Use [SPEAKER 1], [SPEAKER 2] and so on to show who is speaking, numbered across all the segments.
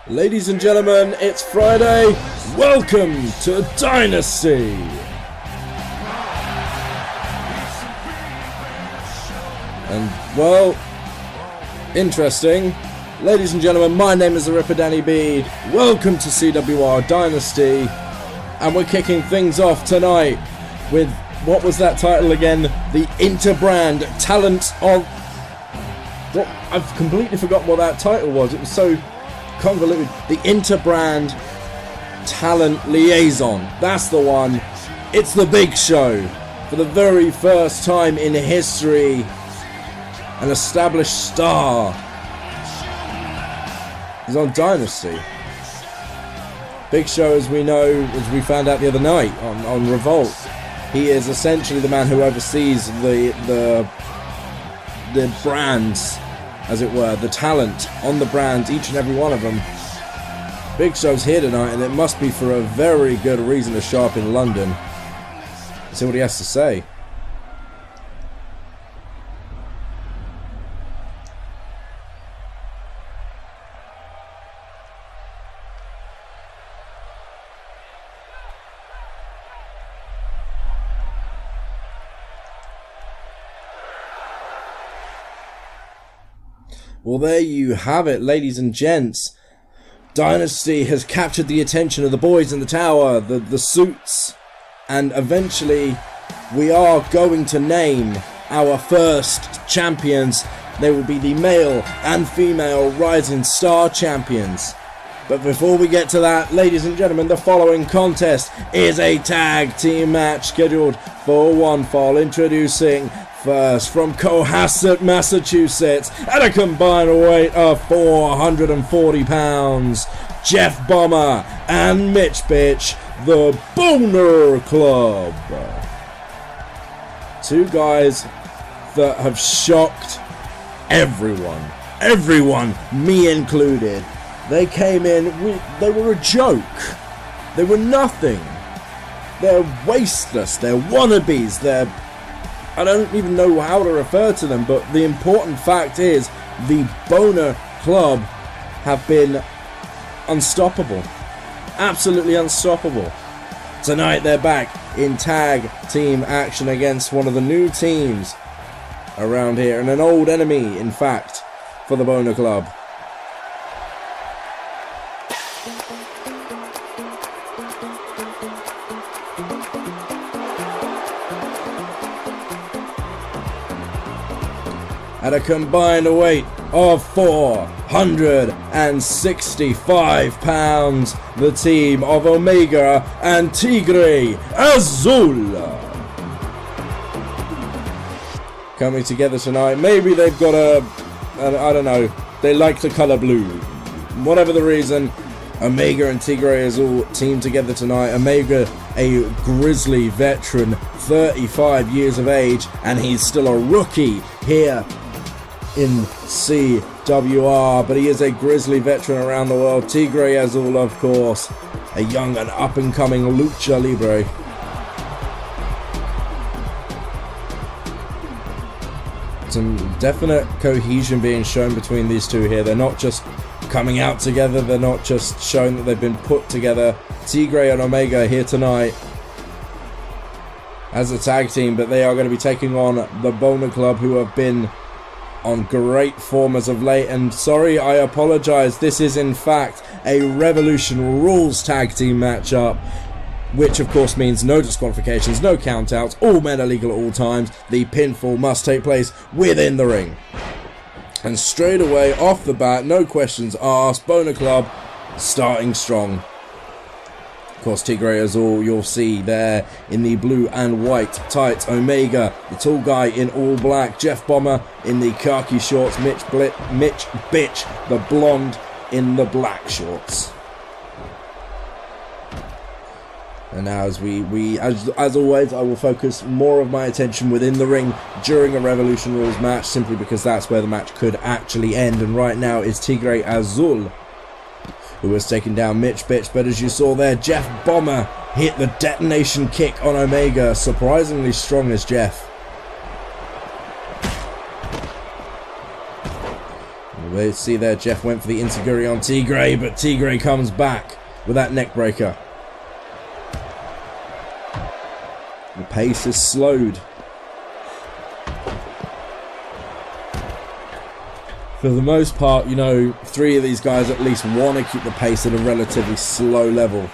[SPEAKER 1] Ladies and gentlemen, it's Friday. Welcome to Dynasty. And, well, interesting. Ladies and gentlemen, my name is the Ripper Danny B. Welcome to CWR Dynasty. And we're kicking things off tonight with, what was that title again? The Interbrand Talent of... What? I've completely forgotten what that title was. It was so convoluted. The Interbrand Talent Liaison. That's the one. It's the big show. For the very first time in history, an established star is on Dynasty. Big Show, as we know, as we found out the other night on Revolt, he is essentially the man who oversees the brands, as it were, the talent on the brands, each and every one of them. Big Show's here tonight, and it must be for a very good reason to show up in London. Let's see what he has to say. Well, there you have it, ladies and gents. Dynasty has captured the attention of the boys in the tower, the suits, and eventually we are going to name our first champions. They will be the male and female Rising Star champions. But before we get to that, ladies and gentlemen, the following contest is a tag team match scheduled for one fall. Introducing first, from Cohasset, Massachusetts, at a combined weight of 440 pounds, Jeff Bomber and Mitch Bitch, the Boner Club. Two guys that have shocked everyone, me included. They came in, they were a joke. They were nothing. They're wasteless, they're wannabes, I don't even know how to refer to them, but the important fact is the Boner Club have been unstoppable. Absolutely unstoppable. Tonight they're back in tag team action against one of the new teams around here, and an old enemy, in fact, for the Boner Club. At a combined weight of 465 pounds, the team of Omega and Tigre Azul coming together tonight. Maybe they've got I don't know, they like the colour blue. Whatever the reason, Omega and Tigre Azul team together tonight. Omega, a grizzly veteran, 35 years of age, and he's still a rookie here in CWR, but he is a grizzly veteran around the world. Tigre Azul, of course, a young and up-and-coming lucha libre. Some definite cohesion being shown between these two here. They're not just coming out together, they're not just showing that they've been put together. Tigre and Omega here tonight as a tag team, but they are going to be taking on the Boner Club, who have been on great form as of late. And sorry, I apologize, this is in fact a Revolution Rules tag team matchup, which of course means no disqualifications, no countouts, all men are legal at all times. The pinfall must take place within the ring. And straight away off the bat, no questions asked, Boner Club starting strong. Of course, Tigre Azul, you'll see there in the blue and white tights. Omega, the tall guy in all black. Jeff Bomber in the khaki shorts. Mitch Bitch, the blonde in the black shorts. And now as as always, I will focus more of my attention within the ring during a Revolution Rules match, simply because that's where the match could actually end. And right now is Tigre Azul who has taken down Mitch Bitch, but as you saw there, Jeff Bomber hit the detonation kick on Omega. Surprisingly strong as Jeff. We see there Jeff went for the enziguri on Tigre, but Tigre comes back with that neck breaker. The pace is slowed. For the most part, you know, 3 of these guys at least want to keep the pace at a relatively slow level.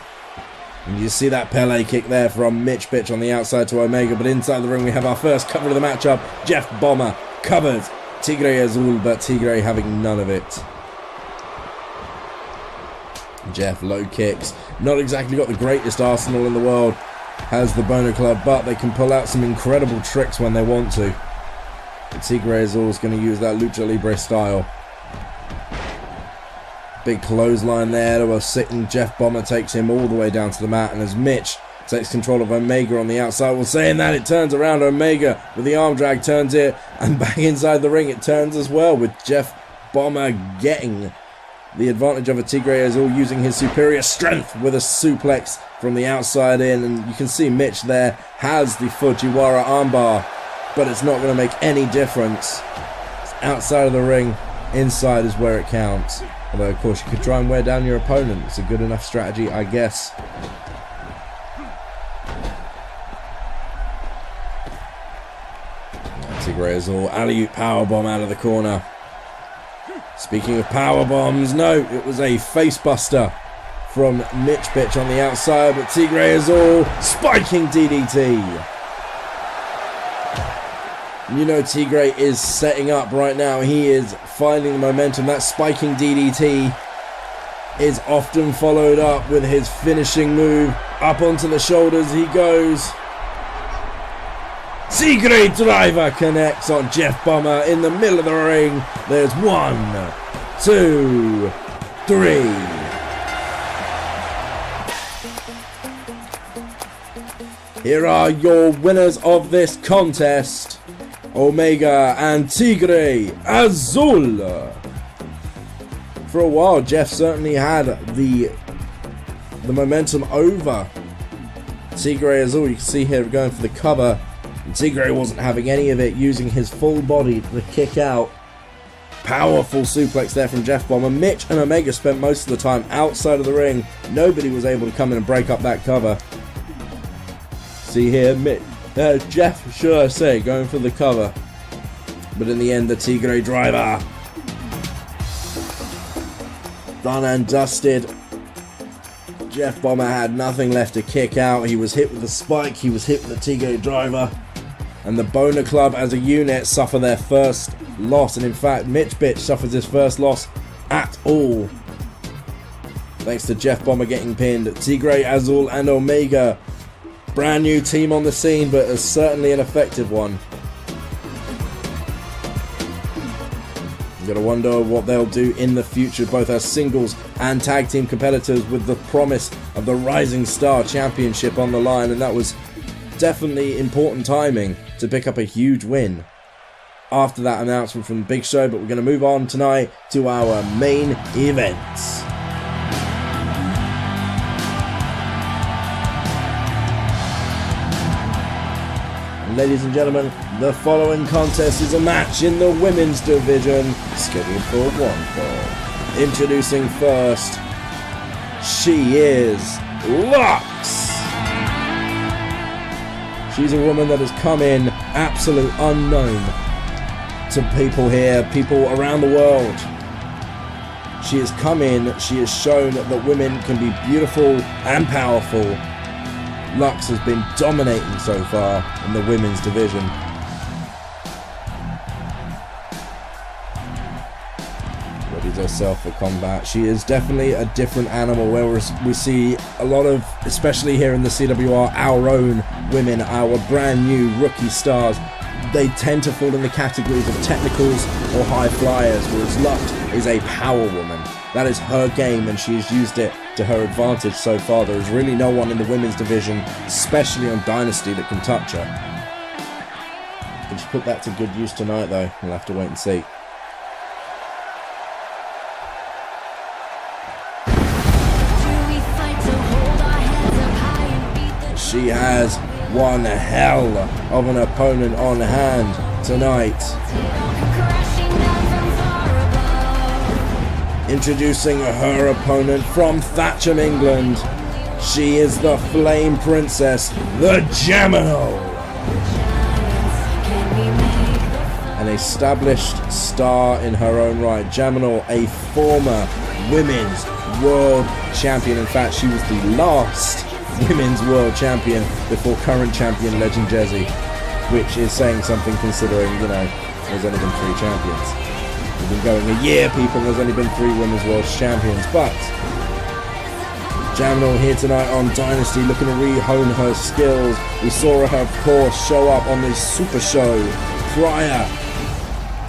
[SPEAKER 1] And you see that Pele kick there from Mitch Bitch on the outside to Omega, but inside the ring we have our first cover of the matchup. Jeff Bomber covers Tigre Azul, but Tigre having none of it. Jeff low kicks. Not exactly got the greatest arsenal in the world, has the Boner Club, but they can pull out some incredible tricks when they want to. Tigre Azul is going to use that Lucha Libre style. Big clothesline there to a sitting Jeff Bomber, takes him all the way down to the mat, and as Mitch takes control of Omega on the outside, well, saying that, it turns around. Omega with the arm drag turns it, and back inside the ring it turns as well, with Jeff Bomber getting the advantage of a Tigre Azul, using his superior strength with a suplex from the outside in, and you can see Mitch there has the Fujiwara armbar, but it's not going to make any difference. It's outside of the ring, inside is where it counts. Although, of course, you could try and wear down your opponent. It's a good enough strategy, I guess. Tigre Azul, alley-oop powerbomb out of the corner. Speaking of powerbombs, no, it was a facebuster from Mitch Bitch on the outside, but Tigre Azul spiking DDT. You know Tigre is setting up right now. He is finding the momentum. That spiking DDT is often followed up with his finishing move. Up onto the shoulders he goes. Tigre driver connects on Jeff Bomber in the middle of the ring. There's 1, 2, 3. Here are your winners of this contest. Omega and Tigre Azul. For a while, Jeff certainly had the momentum over Tigre Azul. You can see here going for the cover. And Tigre wasn't having any of it, using his full body to kick out. Powerful suplex there from Jeff Bomber. Mitch and Omega spent most of the time outside of the ring. Nobody was able to come in and break up that cover. See here, Jeff, should I say, going for the cover. But in the end, the Tigre driver. Done and dusted. Jeff Bomber had nothing left to kick out. He was hit with the spike. He was hit with the Tigre driver. And the Boner Club as a unit suffer their first loss. And in fact, Mitch Bitch suffers his first loss at all. Thanks to Jeff Bomber getting pinned. Tigre Azul and Omega. Brand new team on the scene, but is certainly an effective one. You gotta wonder what they'll do in the future, both as singles and tag team competitors, with the promise of the Rising Star Championship on the line, and that was definitely important timing to pick up a huge win after that announcement from the Big Show. But we're going to move on tonight to our main events. Ladies and gentlemen, the following contest is a match in the women's division, scheduled for 1 fall. Introducing first, she is Lux. She's a woman that has come in absolute unknown to people here, people around the world. She has come in, she has shown that women can be beautiful and powerful. Lux has been dominating so far in the women's division. Readies herself for combat. She is definitely a different animal, where we see a lot of, especially here in the CWR, our own women, our brand new rookie stars. They tend to fall in the categories of technicals or high flyers, whereas Lux is a power woman. That is her game, and she has used it to her advantage so far. There is really no one in the women's division, especially on Dynasty, that can touch her. Can she put that to good use tonight, though? We'll have to wait and see. She has one hell of an opponent on hand tonight. Introducing her opponent from Thatcham, England. She is the Flame Princess, the Germinal. An established star in her own right. Germinal, a former women's world champion. In fact, she was the last women's world champion before current champion Legend Jezzy, which is saying something considering, you know, there's only been 3 champions. We've been going a year, people, and there's only been 3 women's world champions. But Germinal here tonight on Dynasty, looking to re-hone her skills. We saw her, of course, show up on this super show prior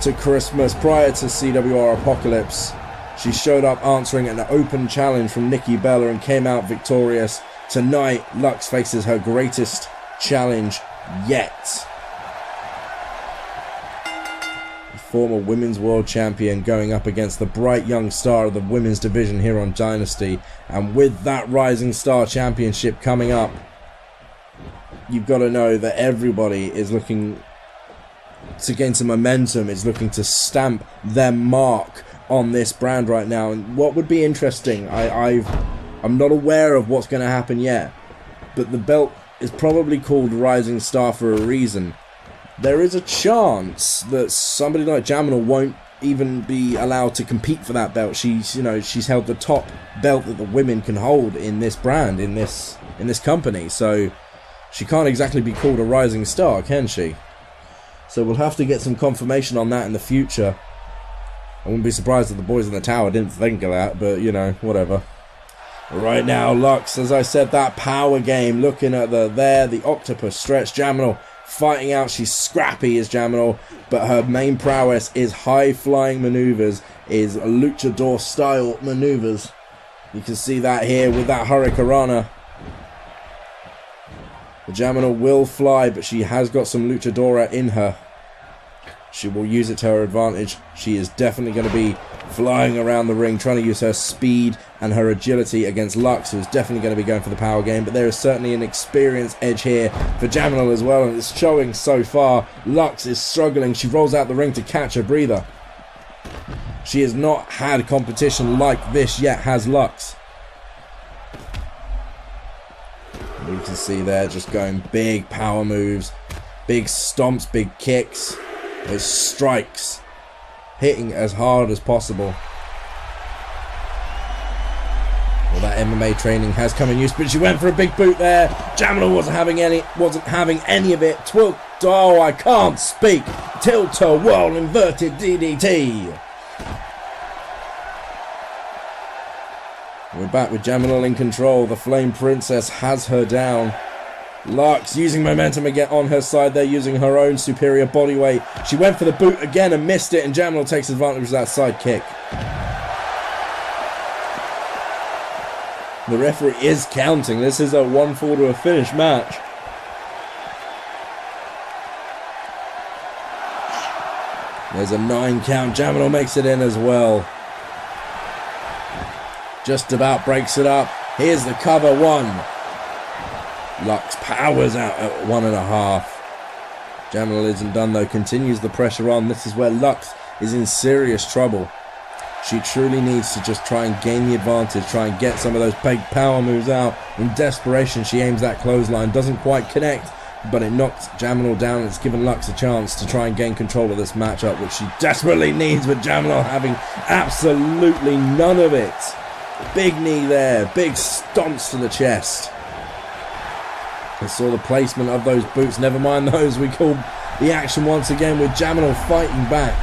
[SPEAKER 1] to Christmas, prior to CWR Apocalypse. She showed up answering an open challenge from Nikki Bella and came out victorious. Tonight, Lux faces her greatest challenge yet. Former women's world champion going up against the bright young star of the women's division here on Dynasty. And with that Rising Star Championship coming up, you've got to know that everybody is looking to gain some momentum, is looking to stamp their mark on this brand right now. And what would be interesting, I'm not aware of what's going to happen yet, but the belt is probably called Rising Star for a reason. There is a chance that somebody like Germinal won't even be allowed to compete for that belt. She's held the top belt that the women can hold in this brand, in this company. So she can't exactly be called a Rising Star, can she? So we'll have to get some confirmation on that in the future. I wouldn't be surprised if the boys in the tower didn't think of that, but you know, whatever. Right now, Lux, as I said, that power game, looking at the octopus stretch. Germinal fighting out. She's scrappy as Germinal, but her main prowess is high-flying maneuvers, is luchador-style maneuvers. You can see that here with that Hurricanrana. The Germinal will fly, but she has got some luchadora in her. She will use it to her advantage. She is definitely going to be flying around the ring, trying to use her speed and her agility against Lux, who's definitely going to be going for the power game. But there is certainly an experience edge here for Germinal as well, and it's showing so far. Lux is struggling. She rolls out the ring to catch her breather. She has not had competition like this yet, has Lux. You can see there just going big power moves, big stomps, big kicks, those strikes, hitting as hard as possible. Well, that MMA training has come in use, but she went for a big boot there. Germinal wasn't having any of it. Oh, I can't speak. Tilt-a-whirl inverted DDT. We're back with Germinal in control. The Flame Princess has her down. Lux using momentum again on her side there, using her own superior body weight. She went for the boot again and missed it, and Germinal takes advantage of that side kick. The referee is counting. This is a 1-4 to a finish match. There's a 9 count. Germinal makes it in as well. Just about breaks it up. Here's the cover 1. Lux powers out at 1.5. Germinal isn't done though, continues the pressure on. This is where Lux is in serious trouble. She truly needs to just try and gain the advantage, try and get some of those big power moves out. In desperation, she aims that clothesline, doesn't quite connect, but it knocks Germinal down. It's given Lux a chance to try and gain control of this matchup, which she desperately needs, with Germinal having absolutely none of it. Big knee there, big stomps to the chest. I saw the placement of those boots, never mind those. We call the action once again with Germinal fighting back.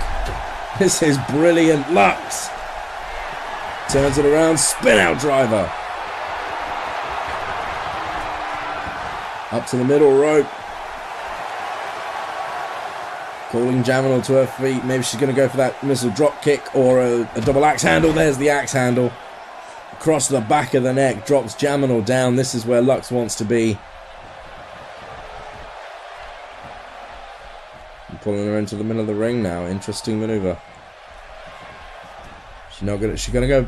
[SPEAKER 1] This is brilliant. Lux turns it around, spin out driver. Up to the middle rope. Calling Germinal to her feet. Maybe she's going to go for that missile drop kick or a double axe handle. There's the axe handle. Across the back of the neck, drops Germinal down. This is where Lux wants to be. I'm pulling her into the middle of the ring now. Interesting maneuver. She's gonna go.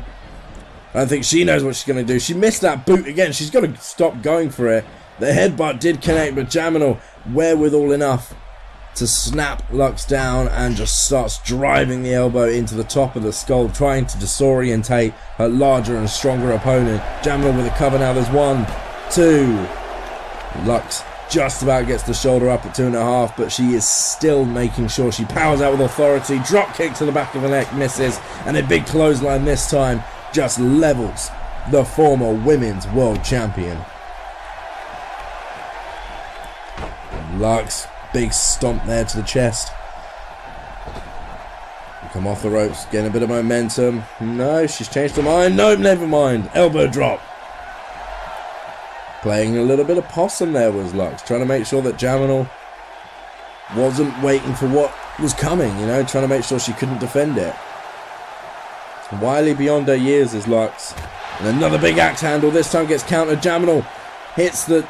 [SPEAKER 1] I don't think she knows what she's gonna do. She missed that boot again. She's got to stop going for it. The headbutt did connect, but Germinal wherewithal enough to snap Lux down and just starts driving the elbow into the top of the skull, trying to disorientate her larger and stronger opponent. Germinal with a cover now. There's 1, 2. Lux just about gets the shoulder up at 2.5, but she is still making sure she powers out with authority. Drop kick to the back of the neck, misses, and a big clothesline this time just levels the former women's world champion. Lux, big stomp there to the chest. Come off the ropes, getting a bit of momentum. No, she's changed her mind. Nope, never mind. Elbow drop. Playing a little bit of possum there was Lux, trying to make sure that Germinal wasn't waiting for what was coming, you know, trying to make sure she couldn't defend it. Wily beyond her years is Lux. And another big axe handle, this time gets countered. Germinal hits the...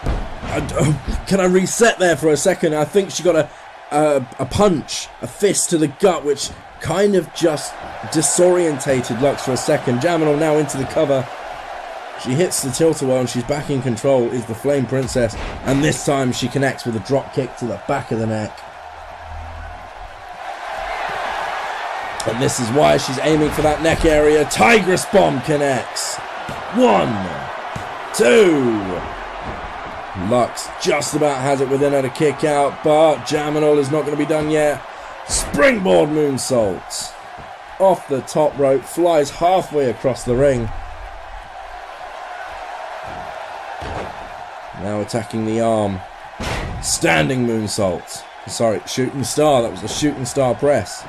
[SPEAKER 1] can I reset there for a second? I think she got a punch, a fist to the gut, which kind of just disorientated Lux for a second. Germinal now into the cover. She hits the tilt-a-whirl and she's back in control, is the Flame Princess. And this time she connects with a drop kick to the back of the neck. And this is why she's aiming for that neck area. Tigress Bomb connects. 1, 2. Lux just about has it within her to kick out, but Germinal is not going to be done yet. Springboard moonsault. Off the top rope, flies halfway across the ring. Now attacking the arm. Standing moonsault. Sorry, shooting star. That was the shooting star press.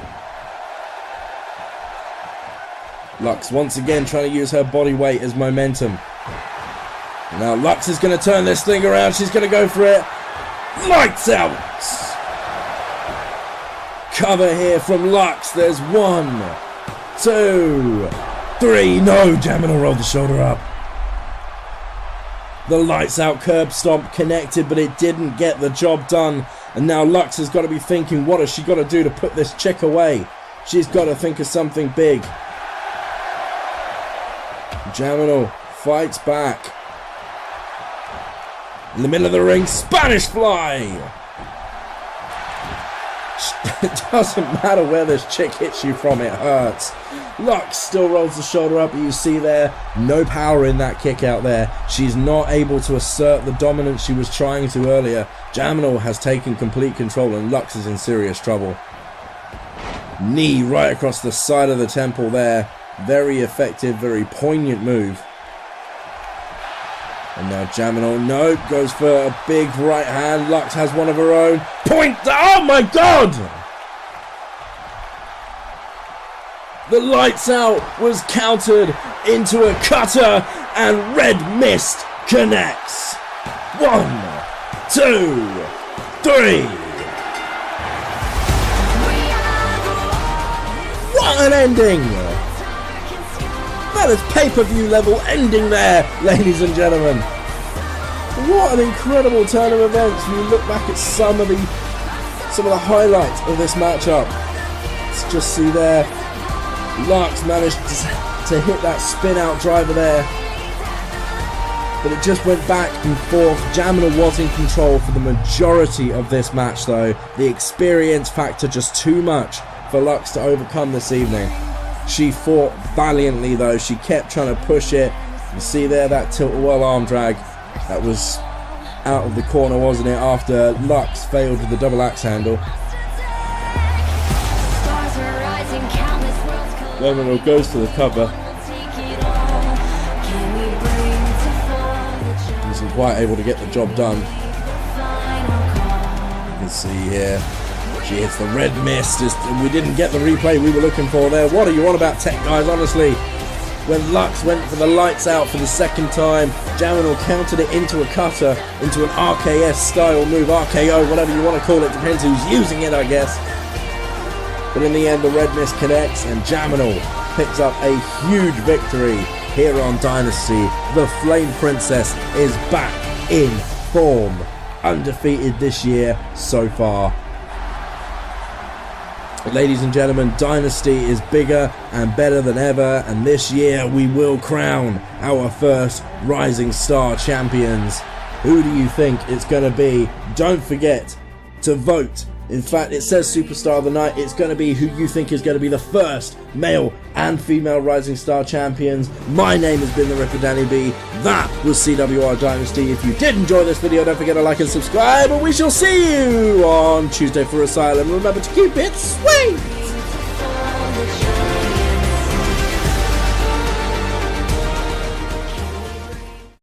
[SPEAKER 1] Lux once again trying to use her body weight as momentum. Now Lux is going to turn this thing around. She's going to go for it. Lights out. Cover here from Lux. There's 1, 2, 3. No, Germinal rolled the shoulder up. The lights out curb stomp connected, but it didn't get the job done. And now Lux has got to be thinking, what has she got to do to put this chick away? She's got to think of something big. Germinal fights back. In the middle of the ring, Spanish fly. It doesn't matter where this chick hits you from, it hurts. Lux still rolls the shoulder up, but you see there, no power in that kick out there. She's not able to assert the dominance she was trying to earlier. Germinal has taken complete control and Lux is in serious trouble. Knee right across the side of the temple there. Very effective, very poignant move. And now Germinal, no, goes for a big right hand. Lux has one of her own. Point! Oh my god! The lights out was countered into a cutter and Red Mist connects. 1, 2, 3. What an ending! That is pay-per-view level ending there, ladies and gentlemen. What an incredible turn of events when you look back at some of the highlights of this matchup. Let's just see there. Lux managed to hit that spin-out driver there, but it just went back and forth. Germinal was in control for the majority of this match though. The experience factor just too much for Lux to overcome this evening. She fought valiantly though. She kept trying to push it. You see there that tilt-a-whirl arm drag. That was out of the corner, wasn't it, after Lux failed with the double axe handle. Germinal goes to the cover. Isn't quite able to get the job done. You can see here, she hits the Red Mist. We didn't get the replay we were looking for there. What are you on about, tech guys, honestly? When Lux went for the lights out for the second time, Germinal countered it into a cutter, into an RKS style move, RKO, whatever you want to call it, depends who's using it, I guess. But in the end, the Red Mist connects and Germinal picks up a huge victory here on Dynasty. The Flame Princess is back in form, undefeated this year so far. Ladies and gentlemen, Dynasty is bigger and better than ever, and this year we will crown our first Rising Star champions. Who do you think it's going to be? Don't forget to vote In fact, it says Superstar of the Night. It's going to be who you think is going to be the first male and female Rising Star champions. My name has been the Ripper Danny B. That was CWR Dynasty. If you did enjoy this video, don't forget to like and subscribe, and we shall see you on Tuesday for Asylum. Remember to keep it sweet!